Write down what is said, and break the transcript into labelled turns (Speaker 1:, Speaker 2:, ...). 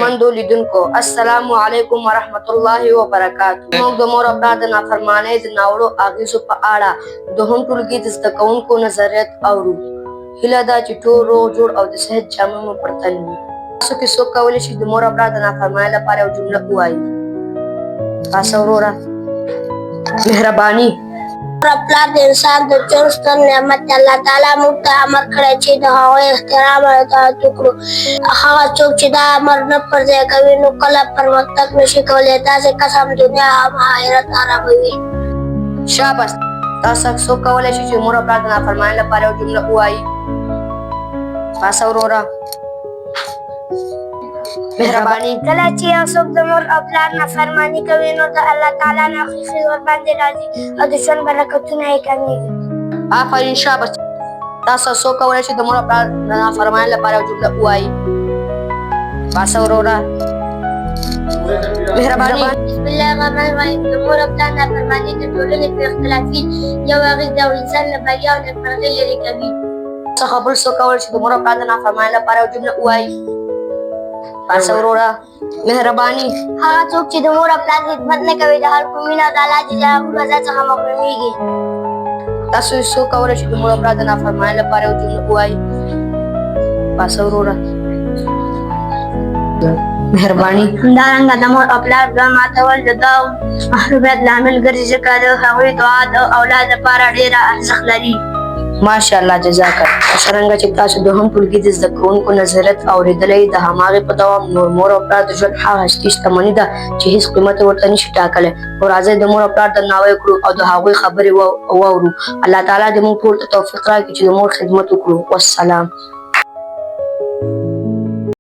Speaker 1: عزتمندو لیدونکو السلام علیکم ورحمت الله وبرکاتہ. موږ د مور او پلار د نافرمانۍ د ناوړو اغېزو په اړه د هم ټولګي د زده کوونکو نظریات اورو. هیله ده چې ټول روغ جوړ او د صحت جامې مو پر تن وي. تاسو کې څوک کولی شي د مور او پلار د نافرمانۍ لپاره یو جمله ووایي؟ تاسو وروره. مهرباني.
Speaker 2: مور پلار د انسان د ژوند ستر نعمت دی. الله تعالی موږ ته امر کړی چې د هغوی احترام او اطاعت وکړو. هغه څوک چې دا امر نه پر ځای کوي نو کله پرمختګ نشي کولی. داسې کس هم دنیا هم آخرت خرابوي.
Speaker 1: شاباس. تاسو څوک کولی شي چې مور او پلار د نافرمانۍ لپاره یو جمله ووایي؟ تاسو وروره. مهرباني.
Speaker 2: کله چې یو څوک د مور او پلار نافرماني کوي نو د الله تعالی نه خوښي ورباندې راځي او د ژوند برکتونه یې کمیږي.
Speaker 1: آفرین. شاباس. تاسو څوک کولی شي د مور او پلار د نافرمانۍ لپاره یو جمله ووایي؟ تاسو وروره. مهرباني.
Speaker 2: بسم الله الرحمن الرحیم. د مور او پلار نافرماني د ټولنې په اختلافي یو اغېز دی او انسان له بریا او نېکمرغۍ لرې کوي.
Speaker 1: څخه بل څوک کولی شي د مور او پلار د نافرمانۍ لپاره یو جمله ووایي؟ تاسو وروره. مهرباني.
Speaker 2: هغه څوک چې د مور او پلار خدمت نه کوي د خلکو مینه او د الله جل جلاله رضا څخه محرومیږي.
Speaker 1: تاسو څوک کولی شي د مور او پلار د نافرمانۍ لپاره یو جمله ووایي؟ تاسو وروره. مهرباني.
Speaker 2: همدارنګه د مور او پلار دعا ماتول د دعا محرومیت لامل ګرځي ځکه د هغوی دعا د اولاد لپاره ډېره ارزښت لري.
Speaker 1: ماشاءالله. جزاک الله. څرنګه چې تاسو د هم ټولګي د زده کوونکو نظریات اورېدلی د هماغې په دوام نور مور او پلار د ژوند هغه هستي شتمني ده چې هیڅ قیمت ورته نشي ټاکلی. نو راځئ د مور او پلار درناوی کړو او د هغوی خبرې واورو. الله تعالی دې موږ ټول ته توفیق راکړي چې د مور خدمت وکړو. والسلام.